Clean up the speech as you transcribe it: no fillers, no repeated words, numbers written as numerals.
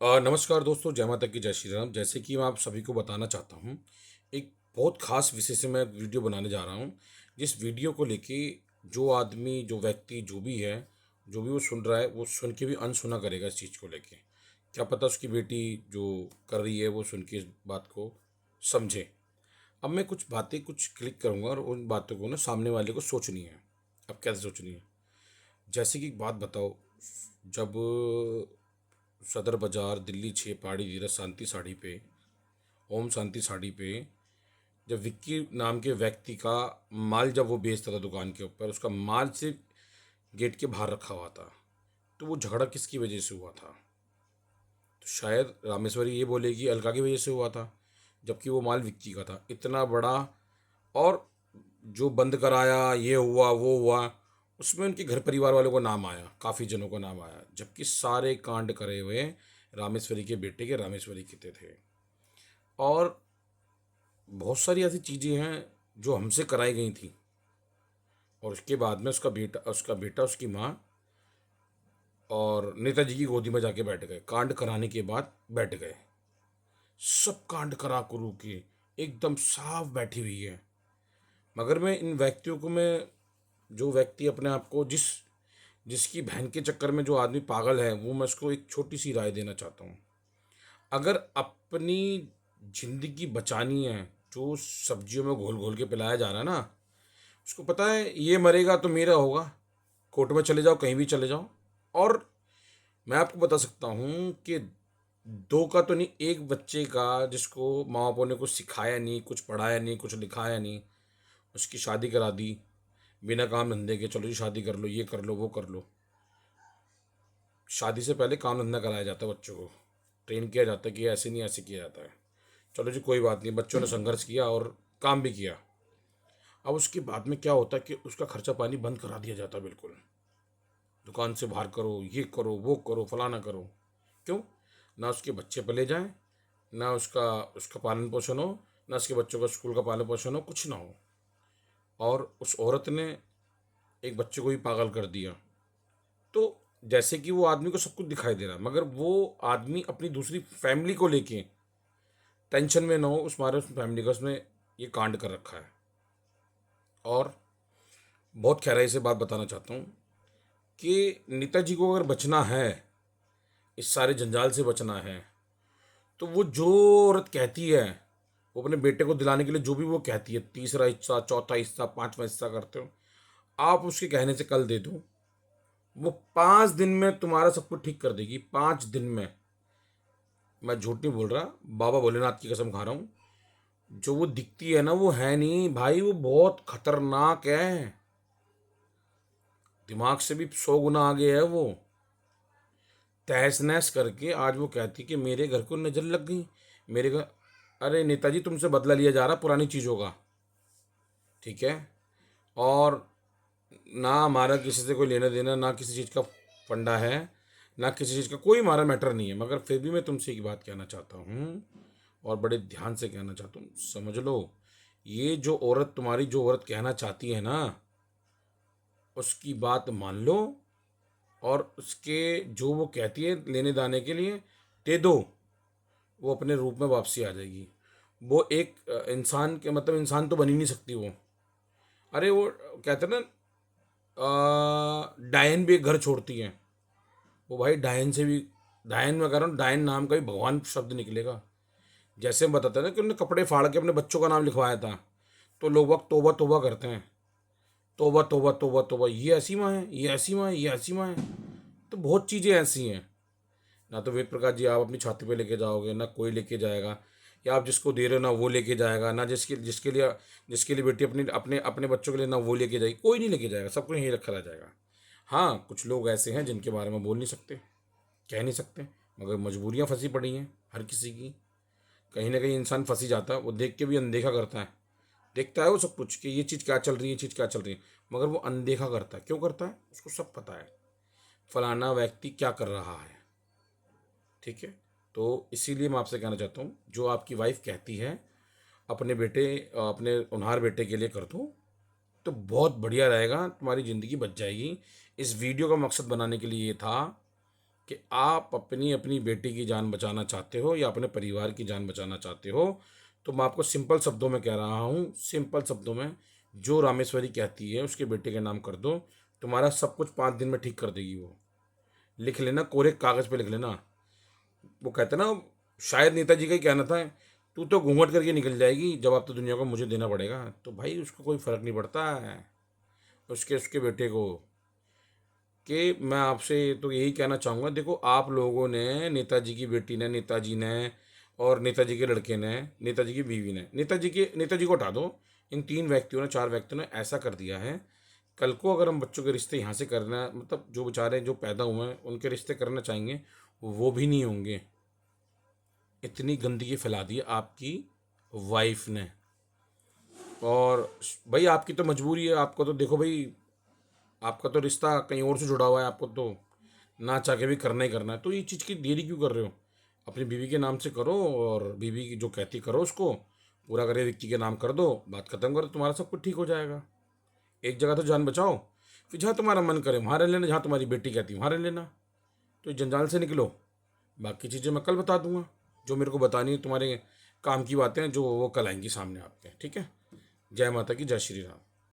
नमस्कार दोस्तों, जय माता की जय श्री राम। जैसे कि मैं आप सभी को बताना चाहता हूँ, एक बहुत ख़ास विषय से मैं वीडियो बनाने जा रहा हूँ। जिस वीडियो को लेके जो आदमी, जो व्यक्ति, जो भी है, जो भी वो सुन रहा है, वो सुन के भी अनसुना करेगा इस चीज़ को लेके। क्या पता उसकी बेटी जो कर रही है, वो सुन के इस बात को समझे। अब मैं कुछ बातें कुछ क्लिक करूँगा और उन बातों को ना सामने वाले को सोचनी है। अब कैसे सोचनी है? जैसे कि एक बात बताओ, जब सदर बाजार दिल्ली 6 पहाड़ी धीरज शांति साड़ी पे, ओम शांति साड़ी पे, जब विक्की नाम के व्यक्ति का माल जब वो बेचता था दुकान के ऊपर, उसका माल सिर्फ गेट के बाहर रखा हुआ था। तो वो झगड़ा किसकी वजह से हुआ था? तो शायद रामेश्वरी ये बोलेगी अलका की वजह से हुआ था, जबकि वो माल विक्की का था इतना बड़ा। और जो बंद कराया, ये हुआ वो हुआ, उसमें उनके घर परिवार वालों का नाम आया, काफ़ी जनों का नाम आया, जबकि सारे कांड करे हुए रामेश्वरी के बेटे के रामेश्वरी के थे। और बहुत सारी ऐसी चीज़ें हैं जो हमसे कराई गई थी, और उसके बाद में उसका बेटा उसकी माँ और नेताजी की गोदी में जाके बैठ गए, कांड कराने के बाद बैठ गए। सब कांड करा करू के एकदम साफ बैठी हुई है। मगर मैं इन व्यक्तियों को, मैं जो व्यक्ति अपने आप को जिसकी बहन के चक्कर में जो आदमी पागल है, वो मैं उसको एक छोटी सी राय देना चाहता हूँ। अगर अपनी जिंदगी बचानी है, जो सब्जियों में घोल घोल के पिलाया जा रहा है ना, उसको पता है ये मरेगा तो मेरा होगा, कोर्ट में चले जाओ, कहीं भी चले जाओ। और मैं आपको बता सकता हूँ कि दो का तो नहीं, एक बच्चे का जिसको माँ बापों ने कुछ सिखाया नहीं, कुछ पढ़ाया नहीं, कुछ लिखाया नहीं, उसकी शादी करा दी बिना काम धंधे के। चलो जी शादी कर लो, ये कर लो, वो कर लो। शादी से पहले काम धंधा कराया जाता है बच्चों को, ट्रेन किया जाता है कि ऐसे नहीं ऐसे किया जाता है। चलो जी कोई बात नहीं, बच्चों ने संघर्ष किया और काम भी किया। अब उसके बाद में क्या होता है कि उसका खर्चा पानी बंद करा दिया जाता है बिल्कुल। दुकान से बाहर करो, ये करो, वो करो, फलाना करो। क्यों? ना उसके बच्चे पले जाएं, ना उसका उसका पालन पोषण हो, ना उसके बच्चों का स्कूल का पालन पोषण हो, कुछ ना हो। और उस औरत ने एक बच्चे को भी पागल कर दिया। तो जैसे कि वो आदमी को सब कुछ दिखाई दे रहा है, मगर वो आदमी अपनी दूसरी फैमिली को लेके टेंशन में ना हो, उस मारे उस फैमिली का उसने ये कांड कर रखा है। और बहुत गहराई से बात बताना चाहता हूँ कि नेताजी को अगर बचना है, इस सारे जंजाल से बचना है, तो वो जो औरत कहती है, वो अपने बेटे को दिलाने के लिए जो भी वो कहती है, तीसरा हिस्सा, चौथा हिस्सा, पांचवा हिस्सा करते हो, आप उसके कहने से कल दे दो, वो 5 दिन में तुम्हारा सब कुछ ठीक कर देगी। 5 दिन में। मैं झूठ नहीं बोल रहा, बाबा भोलेनाथ की कसम खा रहा हूँ। जो वो दिखती है ना, वो है नहीं भाई, वो बहुत खतरनाक है। दिमाग से भी 100 गुना आगे है वो। तहस नहस करके आज वो कहती कि मेरे घर को नजर लग गई, मेरे घर। अरे नेताजी, तुमसे बदला लिया जा रहा पुरानी चीज़ों का, ठीक है? और ना हमारा किसी से कोई लेना देना, ना किसी चीज़ का फंडा है, ना किसी चीज़ का कोई हमारा मैटर नहीं है। मगर फिर भी मैं तुमसे एक बात कहना चाहता हूँ, और बड़े ध्यान से कहना चाहता हूँ, समझ लो। ये जो औरत, तुम्हारी जो औरत कहना चाहती है ना, उसकी बात मान लो, और उसके जो वो कहती है लेने दाने के लिए दे दो। वो अपने रूप में वापसी आ जाएगी। वो एक इंसान के मतलब इंसान तो बन ही नहीं सकती वो। अरे वो कहते हैं ना, डायन भी एक घर छोड़ती हैं। वो भाई डायन से भी, डायन में कह रहा हूँ, डायन नाम का भी भगवान शब्द निकलेगा। जैसे हम बताते हैं ना कि उन्होंने कपड़े फाड़ के अपने बच्चों का नाम लिखवाया था, तो लोग वक्त तोबा तोबा करते हैं। तोबा तोबा तोबा तोबा, ये ऐसी माँ है, ये ऐसी माँ है, ये ऐसी माँ है। तो बहुत चीज़ें ऐसी हैं। ना तो वेद प्रकाश जी आप अपनी छाती पे लेके जाओगे, ना कोई लेके जाएगा। या आप जिसको दे रहे हो ना वो लेके जाएगा, ना जिसके लिए बेटी अपने अपने अपने बच्चों के लिए ना वो लेके जाएगी, कोई नहीं लेके जाएगा, सबको यहीं रखा रह जाएगा। हाँ, कुछ लोग ऐसे हैं जिनके बारे में बोल नहीं सकते, कह नहीं सकते, मगर मजबूरियाँ फंसी पड़ी हैं हर किसी की। कहीं ना कहीं इंसान फंसी जाता है, वो देख के भी अनदेखा करता है। देखता है वो सब कुछ कि ये चीज़ क्या चल रही है, ये चीज़ क्या चल रही है, मगर वो अनदेखा करता है। क्यों करता है? उसको सब पता है फलाना व्यक्ति क्या कर रहा है, ठीक है? तो इसीलिए मैं आपसे कहना चाहता हूँ, जो आपकी वाइफ कहती है अपने बेटे, अपने उन्हार बेटे के लिए कर दो, तो बहुत बढ़िया रहेगा, तुम्हारी ज़िंदगी बच जाएगी। इस वीडियो का मकसद बनाने के लिए ये था कि आप अपनी अपनी बेटी की जान बचाना चाहते हो या अपने परिवार की जान बचाना चाहते हो, तो मैं आपको सिंपल शब्दों में कह रहा हूँ, सिंपल शब्दों में, जो रामेश्वरी कहती है उसके बेटे के नाम कर दो, तुम्हारा सब कुछ 5 दिन में ठीक कर देगी वो। लिख लेना, कोरे कागज़ पे लिख लेना। वो कहते ना, शायद नेताजी का ही कहना था, तू तो घूंघट करके निकल जाएगी, जवाब तो दुनिया को मुझे देना पड़ेगा। तो भाई उसको कोई फ़र्क नहीं पड़ता है, उसके उसके बेटे को। कि मैं आपसे तो यही कहना चाहूँगा, देखो आप लोगों ने, नेताजी की बेटी ने, नेताजी ने, और नेताजी के लड़के ने, नेताजी की बीवी ने, नेताजी को हटा दो, इन 3 व्यक्तियों ने, 4 व्यक्तियों ने ऐसा कर दिया है। कल को अगर हम बच्चों के रिश्ते यहाँ से करना, मतलब जो बेचारे जो पैदा हुए हैं उनके रिश्ते करना चाहेंगे, वो भी नहीं होंगे। इतनी गंदगी फैला दी है आपकी वाइफ ने। और भाई आपकी तो मजबूरी है, आपको तो देखो भाई, आपका तो रिश्ता कहीं और से जुड़ा हुआ है, आपको तो ना चाह के भी करना ही करना है। तो ये चीज़ की देरी क्यों कर रहे हो? अपनी बीवी के नाम से करो, और बीवी की जो कहती करो उसको पूरा करे, विक्की के नाम कर दो, बात खत्म करो, तुम्हारा सब कुछ ठीक हो जाएगा। एक जगह तो जान बचाओ, फिर जहाँ तुम्हारा मन करे वहाँ रह लेना, जहाँ तुम्हारी बेटी कहती है वहाँ रह लेना। तो इस जंजाल से निकलो, बाकी चीज़ें मैं कल बता दूंगा। जो मेरे को बतानी है, तुम्हारे काम की बातें हैं जो, वो कल आएंगी सामने आपके, ठीक है। जय माता की, जय श्री राम।